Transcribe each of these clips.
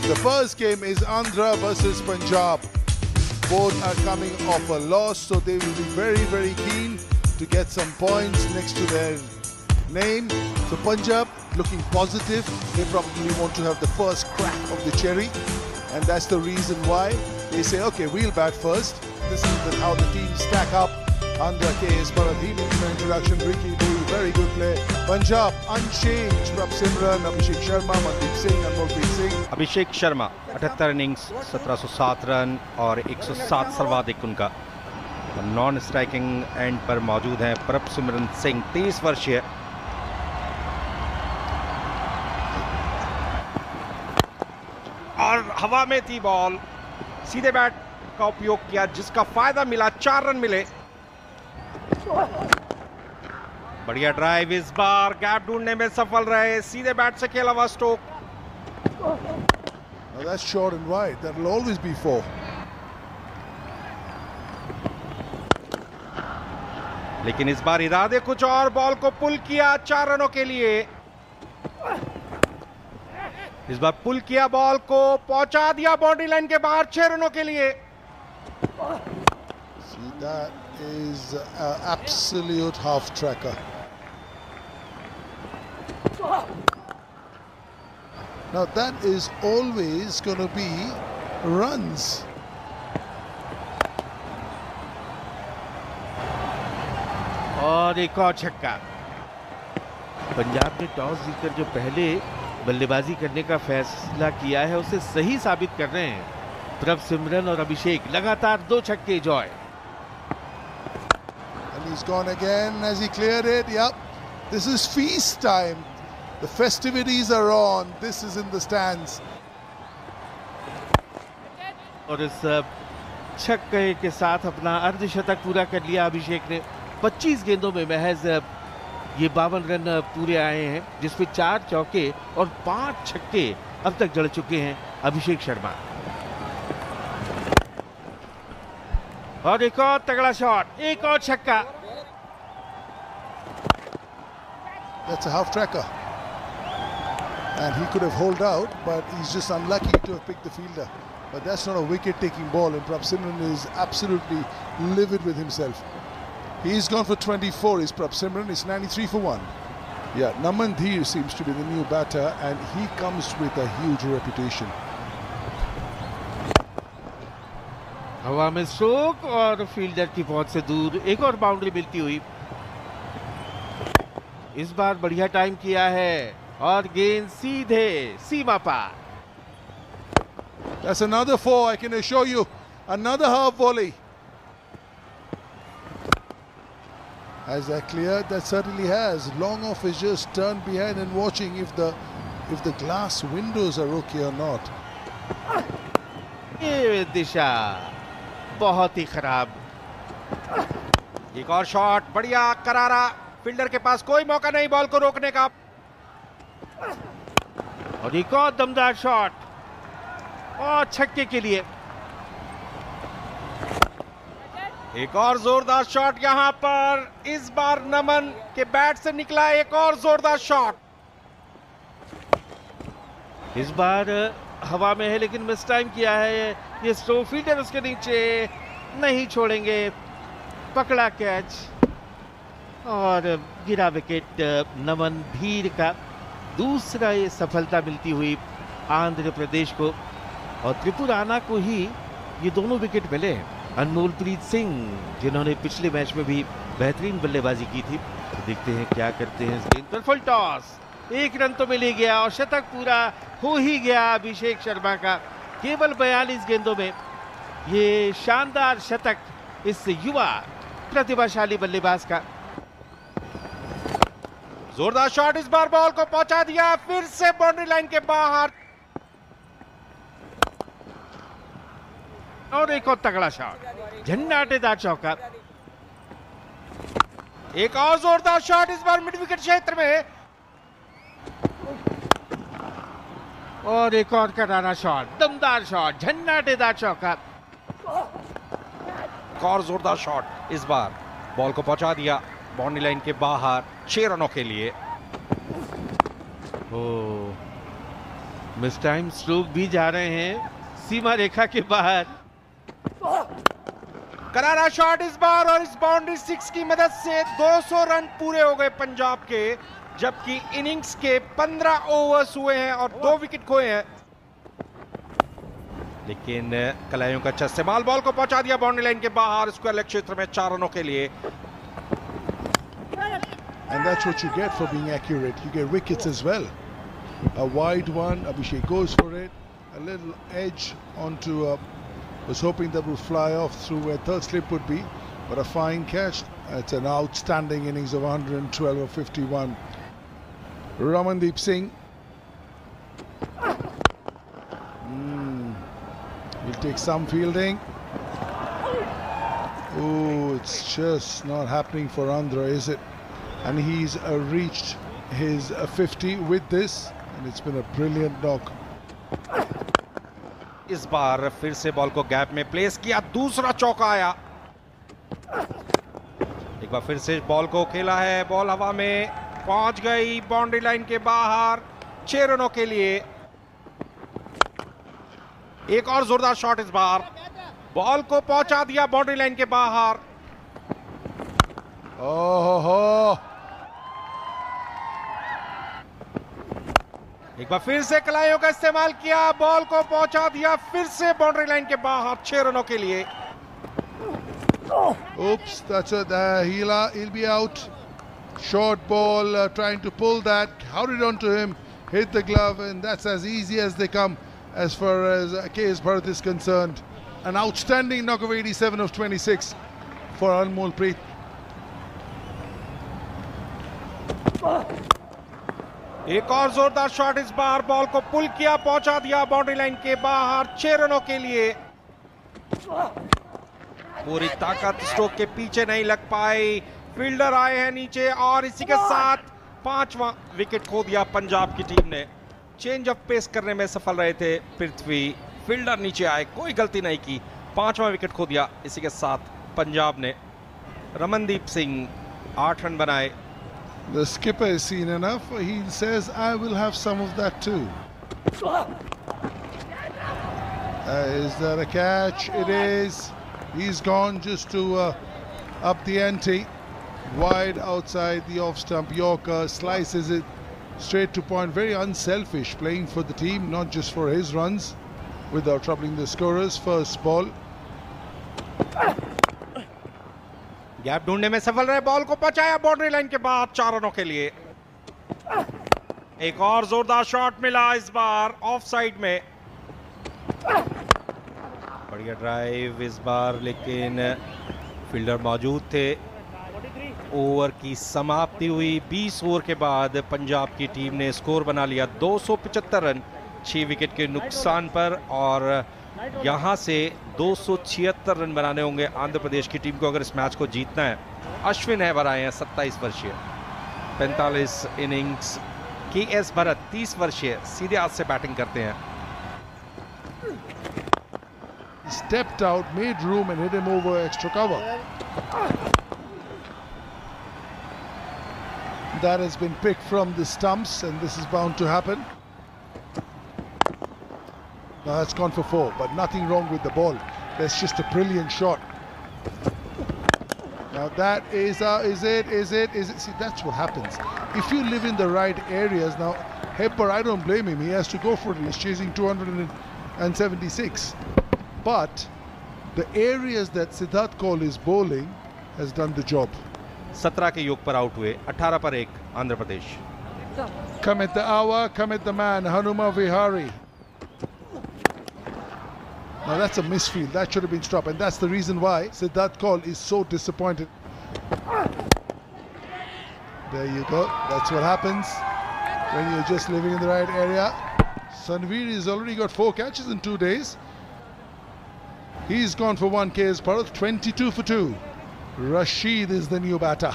The first game is Andhra versus Punjab. Both are coming off a loss, so they will be very, very keen to get some points next to their name. So Punjab looking positive. They probably want to have the first crack of the cherry, and that's the reason why they say, okay, we'll bat first. This is how the teams stack up. Andhra KS Paradheen in the introduction. Ricky doing very good play. Punjab unchanged. Prabh Simran, Abhishek Sharma, Mandeep Singh, Anmolpreet Singh. Abhishek Sharma 78 innings 1707 run और 107 सर्वाधिक उनका। Non striking and पर मौजूद हैं प्रभ सिमरन सिंह 23 वर्षीय। और हवा में थी बॉल, सीधे बैट का उपयोग किया जिसका फायदा मिला, 4 रन मिले। बढ़िया ड्राइव, इस बार गैप ढूंढने में सफल रहे, सीधे बैट से खेला हुआ stock. That's short and wide. That will always be 4. लेकिन इस बार इरादे कुछ और, बॉल को पुल किया 4 रनों के लिए। इस बार पुल किया, बॉल को पहुंचा दिया बाउंड्री लाइन के बाहर 6 रनों के लिए। See, that is an absolute half tracker. Now that is always going to be runs. और एक और छक्का। पंजाब ने टॉस जीतकर जो पहले बल्लेबाजी करने का फैसला किया है उसे सही साबित कर रहे हैं प्रभ सिमरन और अभिषेक। लगातार 2 छक्के Joy. And he's gone again as he cleared it. Yep, this is feast time. The festivities are on. This is in the stands. और इस छक्के के साथ अपना अर्धशतक पूरा कर लिया अभिषेक ने। 25 गेंदों में महज ये 52 रन पूरे आए हैं, जिसमें 4 चौके और 5 छक्के अब तक जड़ चुके हैं अभिषेक शर्मा। और एक और तगड़ा शॉट, एक और छक्का। That's a half tracker. And he could have holed out, but he's just unlucky to have picked the fielder. But that's not a wicket-taking ball, and Prabh Simran is absolutely livid with himself. He's gone for 24, is Prabh Simran. It's 93 for 1. Yeah, Naman Dheer seems to be the new batter, and he comes with a huge reputation. हवा में stroke और fielder की पहुंच से दूर एक और boundary मिलती हुई। इस बार बढ़िया टाइम किया है और गेंद सीधे सीमा पार। That's another 4, I can assure you. Another half volley. Has that cleared? That certainly has. Long off is just turned behind and watching if the glass windows are okay or not. ये दिशा बहुत ही खराब। एक और shot, बढ़िया करारा, fielder के पास कोई मौका नहीं बॉल को रोकने का। और एक और दमदार शॉट और छक्के के लिए। एक और जोरदार शॉट यहां पर, इस बार नमन के बैट से निकला एक और जोरदार शॉट। इस बार हवा में है लेकिन मिस टाइम किया है। ये स्लो फील्डर उसके नीचे नहीं छोड़ेंगे। पकड़ा कैच और गिरा विकेट। नमन धीर का दूसरा ये सफलता मिलती हुई आंध्र प्रदेश को, और त्रिपुराना को ही ये दोनों विकेट मिले हैं। अनमोलप्रीत सिंह जिन्होंने पिछले मैच में भी बेहतरीन बल्लेबाजी की थी। तो देखते हैं क्या करते हैं इस गेंद पर। फुल टॉस, 1 रन तो मिल ही गया और शतक पूरा हो ही गया अभिषेक शर्मा का। केवल 42 गेंदों में ये शानदार शतक इस युवा प्रतिभाशाली बल्लेबाज का। जोरदार शॉट, इस बार बॉल को पहुंचा दिया, फिर से बाउंड्री लाइन के बाहर। और एक और तगड़ा शॉट, झंडाटेदार चौका। एक और जोरदार शॉट, इस बार मिड विकेट क्षेत्र में। और एक और करारा शॉट, दमदार शॉट, झंडाटेदार चौका। एक और जोरदार शॉट, इस बार बॉल को पहुंचा दिया बाउंड्री लाइन के बाहर 6 रनों के लिए। मिस टाइम स्ट्रोक भी जा रहे हैं सीमा रेखा के बाहर। करारा शॉट इस बार और इस बाउंड्री 6 की मदद से 200 रन पूरे हो गए पंजाब के, जबकि इनिंग्स के 15 ओवर्स हुए हैं और 2 विकेट खोए हैं। लेकिन कलाइयों का अच्छा इस्तेमाल, बॉल को पहुंचा दिया बाउंड्री लाइन के बाहर स्क्वायर लेग क्षेत्र में 4 रनों के लिए। And that's what you get for being accurate. You get wickets as well. A wide one, Abhishek goes for it. A little edge onto, was hoping that would fly off through where third slip would be, but a fine catch. It's an outstanding innings of 112 or 51. Ramandeep Singh. He'll take some fielding. Oh, it's just not happening for Andhra, is it? And he's reached his 50 with this, and it's been a brilliant knock. इस बार फिर से ball को gap में place किया, दूसरा चौका आया। एक बार फिर से बॉल को खेला है, बॉल हवा में पहुंच गई बाउंड्री लाइन के बाहर 6 रनों के लिए। एक और जोरदार शॉट इस बार, बॉल को पहुंचा दिया बाउंड्री लाइन के बाहर। Oh, एक बार फिर से कलाइयों का इस्तेमाल किया, बॉल को पहुंचा दिया फिर से बाउंड्री लाइन के बाहर 6 रनों के लिए। oops, that's it. He'll be out. Short ball, trying to pull that, held it onto him, hit the glove, and that's as easy as they come as far as KS Bharat is concerned. An outstanding knock of 87 of 26 for Anmol Preet. एक और जोरदार shot इस बार, ball को पुल किया, पहुंचा दिया boundary line के बाहर 6 रनों के लिए। पूरी ताकत स्ट्रोक के पीछे नहीं लग पाई, फील्डर आए हैं नीचे और इसी के साथ 5वां विकेट खो दिया पंजाब की टीम ने। चेंज ऑफ पेस करने में सफल रहे थे पृथ्वी, फील्डर नीचे आए, कोई गलती नहीं की, 5वां विकेट खो दिया। इसी के साथ पंजाब ने रमनदीप सिंह 8 रन बनाए। The skipper has seen enough. He says, I will have some of that too. Is that a catch? It is. He's gone just to up the ante. Wide outside the off stump. Yorker slices it straight to point. Very unselfish, playing for the team, not just for his runs, without troubling the scorers. First ball. Gap ढूंढने में सफल रहे, ball को पहुंचाया boundary line के बाद 4 रनों के लिए। एक और जोरदार शॉट मिला इस बार ऑफ साइड में, बढ़िया ड्राइव इस बार, लेकिन फील्डर मौजूद थे। ओवर की समाप्ति हुई, 20 ओवर के बाद पंजाब की टीम ने स्कोर बना लिया 275 रन 6 विकेट के नुकसान पर, और यहां से 276 रन बनाने होंगे आंध्र प्रदेश की टीम को अगर इस मैच को जीतना है। अश्विन हैबर आए हैं 27 वर्षीय, 45 इनिंग्स। KS भरत 30 वर्षीय, सीधे हाथ से बैटिंग करते हैं। Stepped out, made room and hit him over extra cover. That has been picked from the stumps, and this is bound to happen. Now that's gone for 4, but nothing wrong with the ball. That's just a brilliant shot. Now that is it? See, that's what happens. If you live in the right areas, now Hepper, I don't blame him. He has to go for it. He's chasing 276. But the areas that Siddharth Kaul is bowling has done the job. 17 के योग पर out हुए, 18 पर 1 Andhra Pradesh. Come at the hour, come at the man, Hanuma Vihari. Now that's a misfield, that should have been stopped, and that's the reason why Siddharth Kaul is so disappointed. There you go, that's what happens when you're just living in the right area. Sanveer has already got 4 catches in 2 days. He's gone for 1 KS Bharat, 22 for 2. Rashid is the new batter.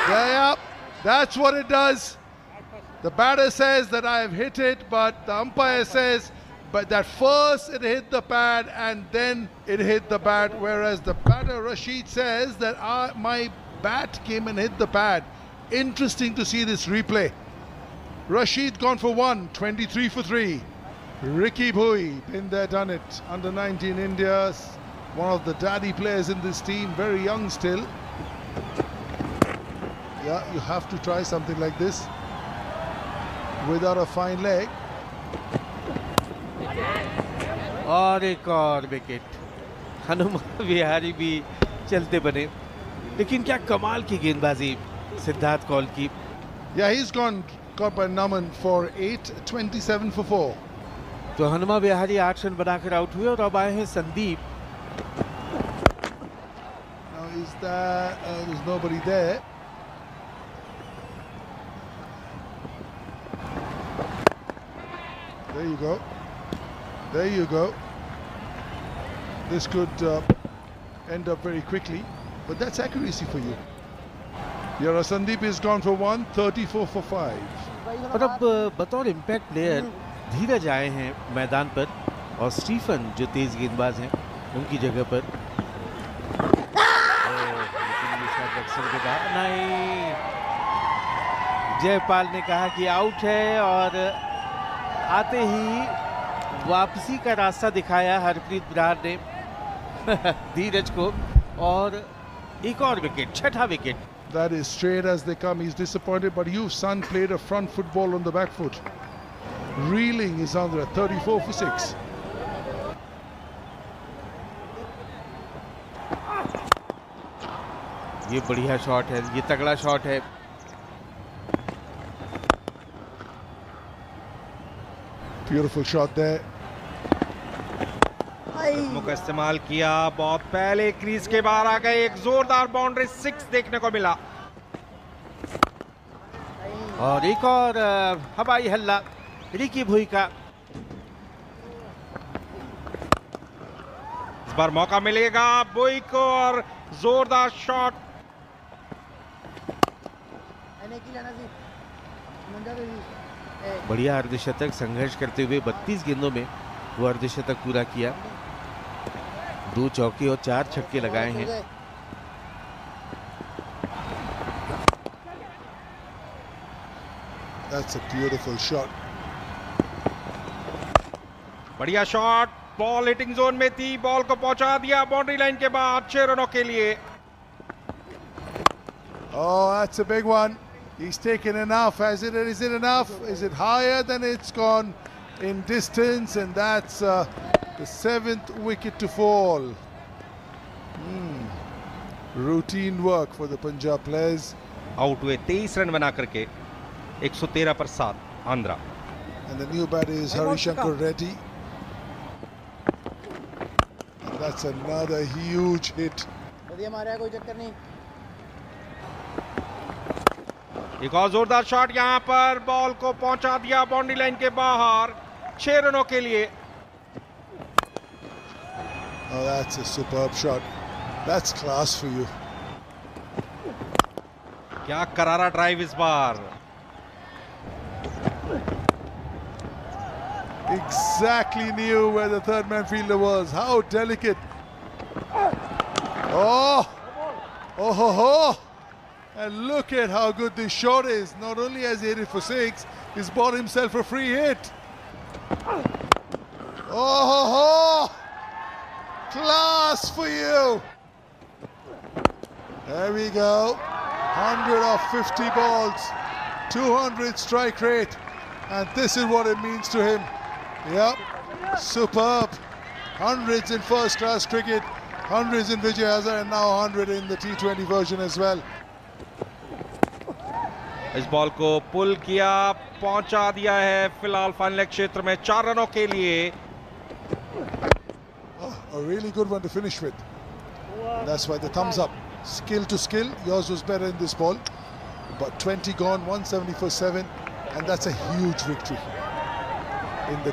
Yeah, that's what it does. The batter says that I have hit it, but the umpire says but that first it hit the pad and then it hit the bat, whereas the batter Rashid says that my bat came and hit the pad. interesting to see this replay. Rashid gone for 1, 23 for 3. Ricky Bhui, been there, done it. Under 19 India, one of the daddy players in this team, very young still. Yeah, you have to try something like this without a fine leg. और एक और wicket. Hanuma Vihari भी चलते बने, लेकिन क्या कमाल की गेंदबाजी सिद्धार्थ कौल की. Yeah, he's gone, got by Naman for 8, 27 for 4. तो हनुमा विहारी 8 रन बनाकर आउट हुए और अब आए हैं Sandeep. Now is that there's nobody there. There you go. There you go. This could end up very quickly, but that's accuracy for you. Your Sandeep is gone for 1, 34 for 5. और अब बतौर impact player धीरज आए हैं मैदान पर और Stephen जो तेज गेंदबाज हैं उनकी जगह पर. नहीं, जयपाल ने कहा कि आउट है और आते ही वापसी का रास्ता दिखाया हरप्रीत बरार ने धीरज को और एक और विकेट, छठा wicket. That is straight as they come. He's disappointed, but you, son, played a front football on the back foot. Reeling is under 34 for 6. ये बढ़िया शॉट है, ये तगड़ा शॉट है. Beautiful shot there. कदमों का इस्तेमाल किया, बहुत पहले क्रीज के बाहर आ गए. एक जोरदार बाउंड्री 6 देखने को मिला. और एक और हवाई हल्ला रिकी भुई का. इस बार मौका मिलेगा भुई को और जोरदार शॉट. बढ़िया अर्धशतक, संघर्ष करते हुए 32 गेंदों में वो अर्धशतक पूरा किया. 2 चौके और 4 छक्के लगाए हैं. That's a beautiful shot. बढ़िया शॉट. बॉल हिटिंग जोन में थी, बॉल को पहुंचा दिया बाउंड्री लाइन के बाद 6 रनों के लिए. Oh, that's a big one. He's taken enough. Is it enough? Is it higher than it's gone in distance? And that's the 7th wicket to fall. Routine work for the Punjab players. Out हुए 23 run बना करके 113 पर 7 Andhra. And the new batter is Harishankar Reddy. And that's another huge hit. एक और जोरदार shot यहां पर, ball को पहुंचा दिया बाउंड्री लाइन के बाहर 6 रनों के लिए. Oh, that's a superb shot. That's class for you. क्या करारा ड्राइव इस बार. Exactly knew where the third man fielder was. How delicate. Oh, oh ho ho. And look at how good this shot is. Not only has he hit it for 6, he's bought himself a free hit. Oh ho ho. Class for you. There we go. 100 off 50 balls. 200 strike rate. And this is what it means to him. Yep, superb. Hundreds in first class cricket, hundreds in Vijay Hazare, and now 100 in the T20 version as well. इस ball को पुल किया, पहुंचा दिया है फिलहाल final क्षेत्र में 4 रनों के लिए. Oh, a really good one to finish with. That's why the thumbs up. Skill to skill, yours was better in this ball. But 20 gone, 170 for 7, and that's a huge victory in the